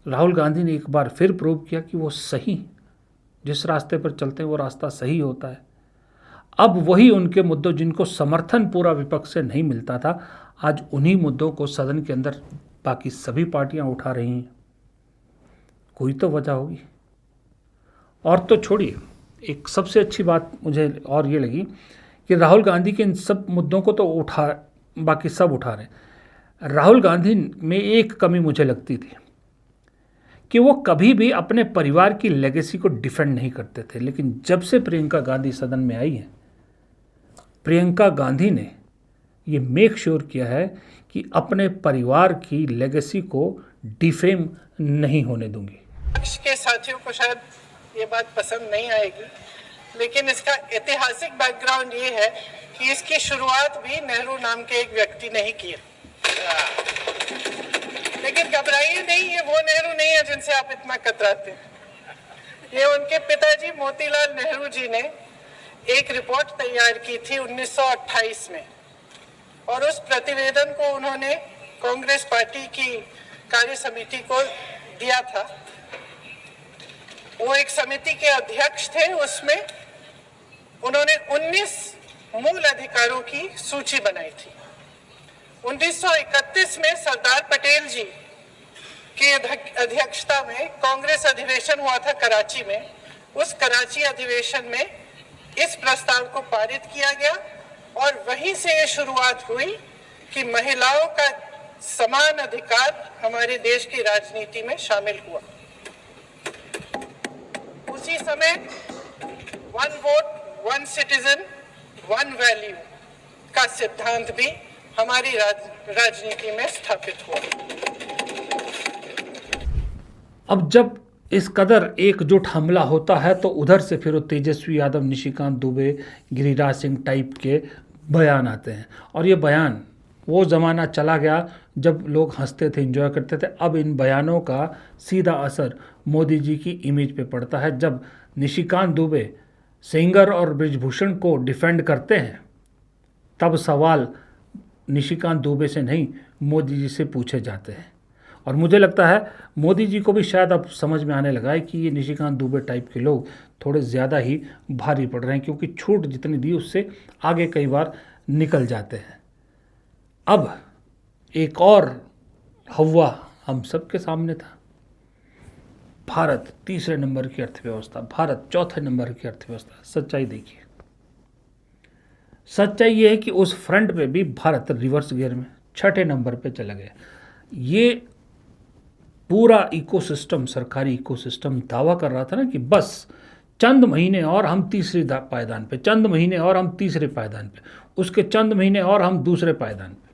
राहुल गांधी ने एक बार फिर प्रूव किया कि वो सही, जिस रास्ते पर चलते हैं वो रास्ता सही होता है। अब वही उनके मुद्दों जिनको समर्थन पूरा विपक्ष से नहीं मिलता था, आज उन्हीं मुद्दों को सदन के अंदर बाकी सभी पार्टियां उठा रही हैं। कोई तो वजह होगी। और तो छोड़िए, एक सबसे अच्छी बात मुझे और ये लगी कि राहुल गांधी के इन सब मुद्दों को तो बाकी सब उठा रहे हैं। राहुल गांधी में एक कमी मुझे लगती थी कि वो कभी भी अपने परिवार की लेगेसी को डिफेंड नहीं करते थे, लेकिन जब से प्रियंका गांधी सदन में आई है, प्रियंका गांधी ने ये मेक श्योर किया है कि अपने परिवार की लेगेसी को डिफेम नहीं होने दूंगी। पक्ष के साथियों को शायद ये बात पसंद नहीं आएगी, लेकिन इसका ऐतिहासिक बैकग्राउंड ये है कि इसकी शुरुआत भी नेहरू नाम के एक व्यक्ति ने ही की। लेकिन घबराइए नहीं, ये वो नेहरू नहीं है जिनसे आप इतना कतराते हैं। ये उनके पिताजी मोतीलाल नेहरू जी ने एक रिपोर्ट तैयार की थी 1928 में, और उस प्रतिवेदन को उन्होंने कांग्रेस पार्टी की कार्य समिति को दिया था। वो एक समिति के अध्यक्ष थे। उसमें उन्होंने 19 मूल अधिकारों की सूची बनाई थी। 1931 में सरदार पटेल जी के अध्यक्षता में कांग्रेस अधिवेशन हुआ था कराची में। उस कराची अधिवेशन में इस प्रस्ताव को पारित किया गया, और वहीं से ये शुरुआत हुई कि महिलाओं का समान अधिकार हमारे देश की राजनीति में शामिल हुआ। उसी समय one vote one citizen one value का सिद्धांत भी हमारी राजनीति में स्थापित हुआ। अब जब इस कदर एकजुट हमला होता है तो उधर से फिर तेजस्वी यादव, निशिकांत दुबे, गिरिराज सिंह टाइप के बयान आते हैं। और ये बयान, वो ज़माना चला गया जब लोग हंसते थे, एंजॉय करते थे। अब इन बयानों का सीधा असर मोदी जी की इमेज पे पड़ता है। जब निशिकांत दुबे सेंगर और ब्रिजभूषण को डिफेंड करते हैं, तब सवाल निशिकांत दुबे से नहीं, मोदी जी से पूछे जाते हैं। और मुझे लगता है मोदी जी को भी शायद अब समझ में आने लगा है कि ये निशिकांत दुबे टाइप के लोग थोड़े ज़्यादा ही भारी पड़ रहे हैं, क्योंकि छूट जितनी दी उससे आगे कई बार निकल जाते हैं। अब एक और हवा हम सबके सामने था। भारत तीसरे नंबर की अर्थव्यवस्था, भारत चौथे नंबर की अर्थव्यवस्था। सच्चाई देखिए, सच्चाई ये है कि उस फ्रंट पे भी भारत रिवर्स गियर में छठे नंबर पे चला गया। ये पूरा इकोसिस्टम, सरकारी इकोसिस्टम दावा कर रहा था ना कि बस चंद महीने और हम तीसरे पायदान पे, चंद महीने और हम तीसरे पायदान पे, उसके चंद महीने और हम दूसरे पायदान पे।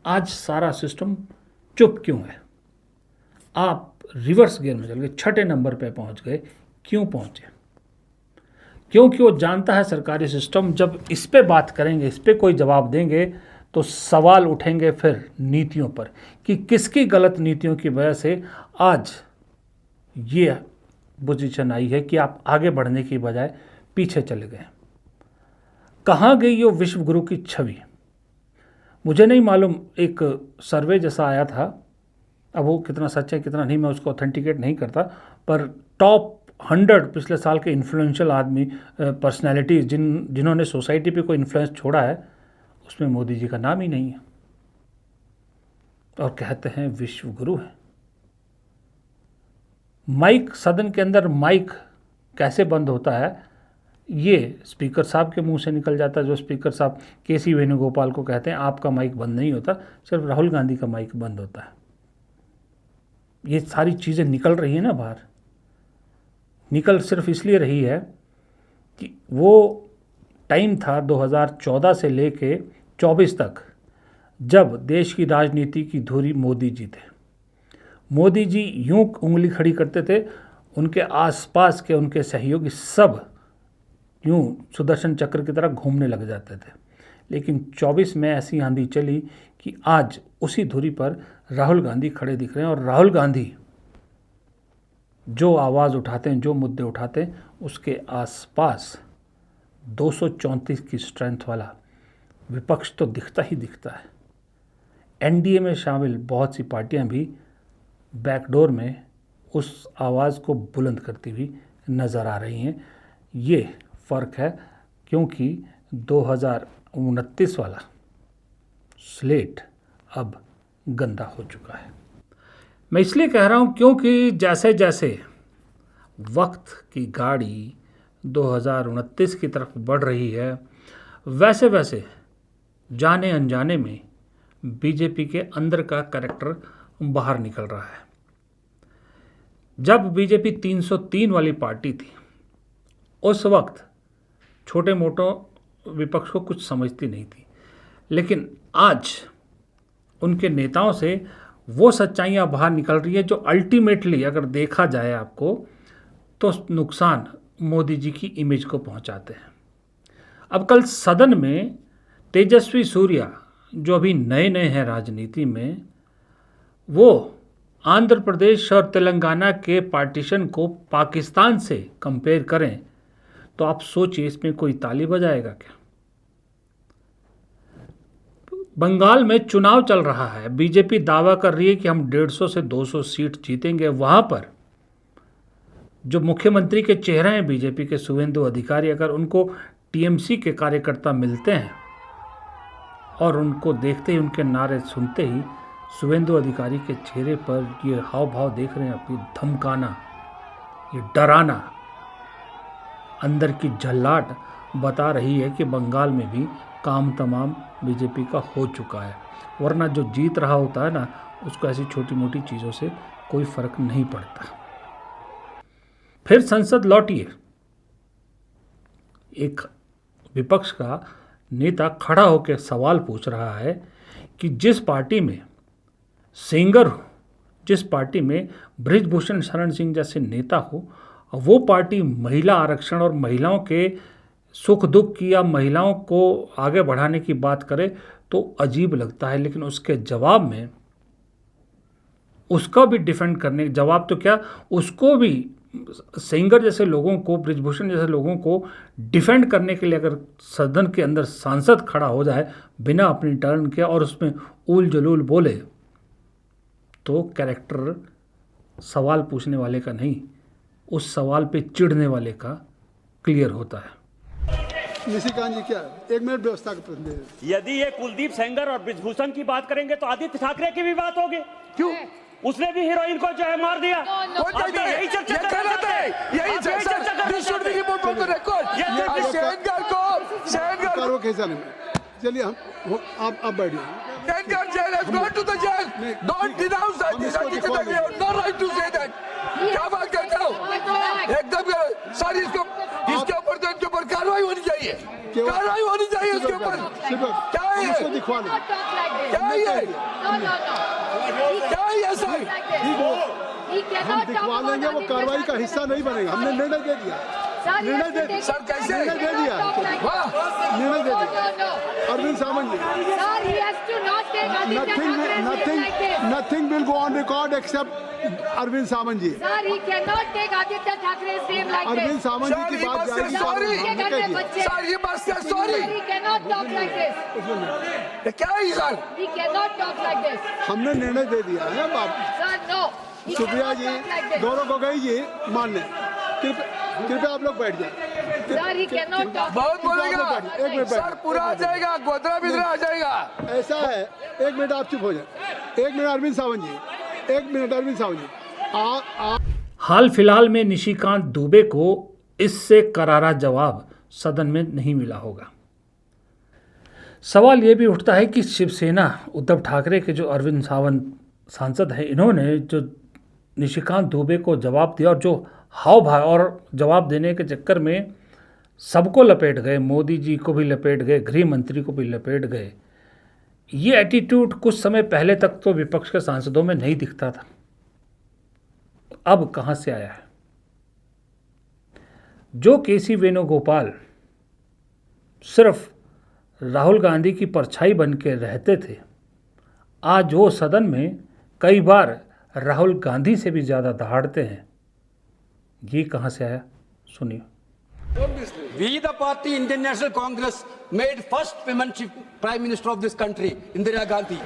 आज सारा सिस्टम चुप क्यों है? आप रिवर्स गियर में चल गए, छठे नंबर पे पहुंच गए। क्यों पहुंचे? क्योंकि वो जानता है सरकारी सिस्टम, जब इस पे बात करेंगे, इस पे कोई जवाब देंगे तो सवाल उठेंगे फिर नीतियों पर कि किसकी गलत नीतियों की वजह से आज ये पोजीशन आई है कि आप आगे बढ़ने की बजाय पीछे चले गए। कहाँ गई वो विश्व गुरु की छवि? मुझे नहीं मालूम, एक सर्वे जैसा आया था, अब वो कितना सच है कितना नहीं मैं उसको ऑथेंटिकेट नहीं करता, पर टॉप 100 पिछले साल के इन्फ्लुएंशियल आदमी, पर्सनैलिटीज़ जिन्होंने सोसाइटी पे कोई इन्फ्लुएंस छोड़ा है, उसमें मोदी जी का नाम ही नहीं है। और कहते हैं विश्व गुरु है। माइक, सदन के अंदर माइक कैसे बंद होता है ये स्पीकर साहब के मुंह से निकल जाता है। जो स्पीकर साहब केसी वेणुगोपाल को कहते हैं आपका माइक बंद नहीं होता, सिर्फ राहुल गांधी का माइक बंद होता है। ये सारी चीज़ें निकल रही है ना बाहर, निकल सिर्फ इसलिए रही है कि वो टाइम था 2014 से लेके 24 तक, जब देश की राजनीति की धुरी मोदी जी थे। मोदी जी यूं उंगली खड़ी करते थे, उनके आसपास के उनके सहयोगी सब यूं सुदर्शन चक्र की तरह घूमने लग जाते थे। लेकिन 24 में ऐसी आंधी चली कि आज उसी धुरी पर राहुल गांधी खड़े दिख रहे हैं। और राहुल गांधी जो आवाज़ उठाते हैं, जो मुद्दे उठाते हैं, उसके आसपास 234 की स्ट्रेंथ वाला विपक्ष तो दिखता ही दिखता है। एनडीए में शामिल बहुत सी पार्टियां भी बैकडोर में उस आवाज़ को बुलंद करती हुई नज़र आ रही हैं। ये फ़र्क है क्योंकि 2029 वाला स्लेट अब गंदा हो चुका है। मैं इसलिए कह रहा हूँ क्योंकि जैसे जैसे वक्त की गाड़ी 2029 की तरफ बढ़ रही है, वैसे वैसे जाने अनजाने में बीजेपी के अंदर का कैरेक्टर बाहर निकल रहा है। जब बीजेपी 303 वाली पार्टी थी, उस वक्त छोटे मोटों विपक्ष को कुछ समझती नहीं थी, लेकिन आज उनके नेताओं से वो सच्चाइयाँ बाहर निकल रही है जो अल्टीमेटली अगर देखा जाए आपको तो नुकसान मोदी जी की इमेज को पहुंचाते हैं। अब कल सदन में तेजस्वी सूर्या जो अभी नए नए हैं राजनीति में, वो आंध्र प्रदेश और तेलंगाना के पार्टीशन को पाकिस्तान से कंपेयर करें तो आप सोचिए इसमें कोई ताली बजाएगा क्या। बंगाल में चुनाव चल रहा है, बीजेपी दावा कर रही है कि हम 150 से 200 सीट जीतेंगे। वहाँ पर जो मुख्यमंत्री के चेहरे हैं बीजेपी के शुवेंदु अधिकारी, अगर उनको टीएमसी के कार्यकर्ता मिलते हैं और उनको देखते ही, उनके नारे सुनते ही शुवेंदु अधिकारी के चेहरे पर ये हाव भाव देख रहे हैं, अपनी धमकाना, ये डराना, अंदर की झल्लाहट बता रही है कि बंगाल में भी काम तमाम बीजेपी का हो चुका है। वरना जो जीत रहा होता है ना, उसको ऐसी छोटी मोटी चीज़ों से कोई फर्क नहीं पड़ता। फिर संसद लौटिए, एक विपक्ष का नेता खड़ा होकर सवाल पूछ रहा है कि जिस पार्टी में सेंगर हो, जिस पार्टी में बृजभूषण शरण सिंह जैसे नेता हो, वो पार्टी महिला आरक्षण और महिलाओं के सुख दुख की या महिलाओं को आगे बढ़ाने की बात करे तो अजीब लगता है। लेकिन उसके जवाब में उसका भी डिफेंड करने, जवाब तो क्या, उसको भी सेंगर जैसे लोगों को, बृजभूषण जैसे लोगों को डिफेंड करने के लिए अगर सदन के अंदर सांसद खड़ा हो जाए बिना अपनी टर्न के और उसमें उल जलूल बोले, तो कैरेक्टर सवाल पूछने वाले का नहीं, उस सवाल पे चिढ़ने वाले का क्लियर होता है। निशिकांत जी, क्या 1 मिनट व्यवस्था का प्रश्न दे। यदि ये कुलदीप सेंगर और बृजभूषण की बात करेंगे तो आदित्य ठाकरे की भी बात होगी। क्यों? उसने भी हीरोइन को जो है मार दिया। कौन कहता है? यही चर्चा ये गलत है। यही चर्चा this should be report on the record. Sengar को सेनगर को कैसा नहीं। चलिए हम आप बैठिए। Sengar jail has gone to the jail. Don't denounce that. No right to say that. क्या बात करते हो? एकदम सर, इसके ऊपर तो इनके ऊपर कार्रवाई होनी चाहिए। कार्रवाई होनी चाहिए इसके ऊपर। क्या है? इसको दिखवा लो। क्या है ये? क्या है ये सर? हम दिखवा लेंगे, वो कार्रवाई का हिस्सा नहीं बनेगा। हमने निर्णय दे दिया। निर्णय दे दिया सर। कैसे निर्णय दे दिया? निर्णय दे दिया Arvind Sawant ji. Nothing will go on record except Arvind Sawant ji. Arvind Sawant ji की बात जाएगी। सर ये बात क्या? सॉरी, क्या है सर? हमने निर्णय दे दिया है बाप। सुप्रिया जी, गौरव गोगोई जी, मान लें। कृपया आप लोग बैठ जाए। बहुत बोलेगा। 1 मिनट सर, पूरा आ जाएगा, गोदरा बिदरा आ जाएगा। ऐसा है, 1 मिनट आप चुप हो जाए। 1 मिनट अरविंद सावंत जी, 1 मिनट अरविंद सावंत जी। हाल फिलहाल में निशिकांत दुबे को इससे करारा जवाब सदन में नहीं मिला होगा। सवाल ये भी उठता है कि शिवसेना, उद्धव ठाकरे के जो अरविंद सावंत सांसद हैं, इन्होंने जो निशिकांत दुबे को जवाब दिया और जो हाव भाव और जवाब देने के चक्कर में सबको लपेट गए, मोदी जी को भी लपेट गए, गृह मंत्री को भी लपेट गए, ये एटीट्यूड कुछ समय पहले तक तो विपक्ष के सांसदों में नहीं दिखता था। अब कहाँ से आया है? जो केसी वेणुगोपाल सिर्फ राहुल गांधी की परछाई बन के रहते थे, आज वो सदन में कई बार राहुल गांधी से भी ज़्यादा दहाड़ते हैं। ये कहाँ से आया? सुनिए। We the party Indian National Congress made first women chief prime minister of this country, Indira Gandhi.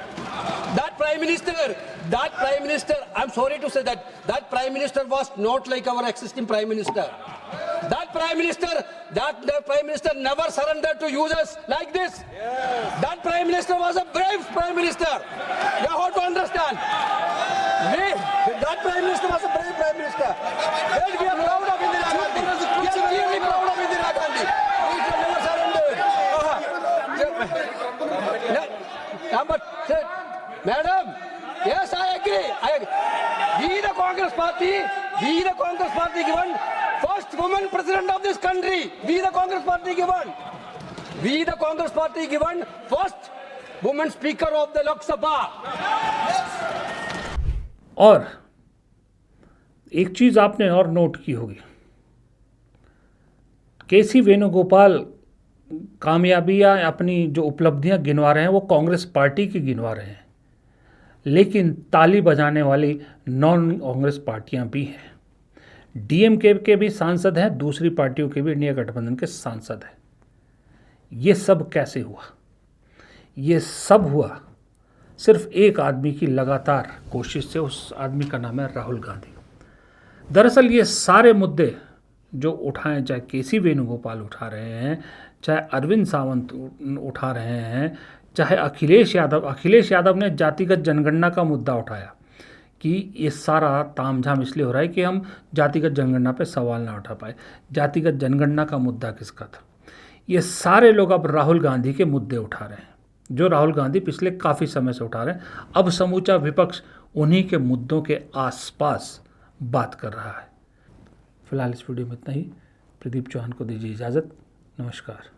That prime minister, I'm sorry to say that prime minister was not like our existing prime minister. That prime minister never surrendered to users like this. Yes. That prime minister was a brave prime minister. You have to understand. That prime minister was a brave prime minister. And we are proud of Indira Gandhi. We are really proud of Indira Gandhi. We never surrendered. Madam, yes, I agree. We the Congress Party given first woman president of this country. We the Congress Party given first woman speaker of the Lok Sabha. और एक चीज आपने और note की होगी, केसी वेणुगोपाल कामयाबियां अपनी जो उपलब्धियां गिनवा रहे हैं वो कांग्रेस पार्टी की गिनवा रहे हैं, लेकिन ताली बजाने वाली नॉन कांग्रेस पार्टियां भी हैं। डीएमके के भी सांसद हैं, दूसरी पार्टियों के भी इंडिया गठबंधन के सांसद हैं। ये सब कैसे हुआ? ये सब हुआ सिर्फ एक आदमी की लगातार कोशिश से। उस आदमी का नाम है राहुल गांधी। दरअसल ये सारे मुद्दे जो उठाएं, चाहे केसी वेणुगोपाल उठा रहे हैं, चाहे अरविंद सावंत उठा रहे हैं, चाहे अखिलेश यादव ने जातिगत जनगणना का मुद्दा उठाया कि ये सारा तामझाम इसलिए हो रहा है कि हम जातिगत जनगणना पे सवाल ना उठा पाए। जातिगत जनगणना का मुद्दा किसका था? ये सारे लोग अब राहुल गांधी के मुद्दे उठा रहे हैं, जो राहुल गांधी पिछले काफ़ी समय से उठा रहे हैं। अब समूचा विपक्ष उन्हीं के मुद्दों के आसपास बात कर रहा है। फिलहाल इस वीडियो में इतना ही। प्रदीप चौहान को दीजिए इजाज़त। नमस्कार।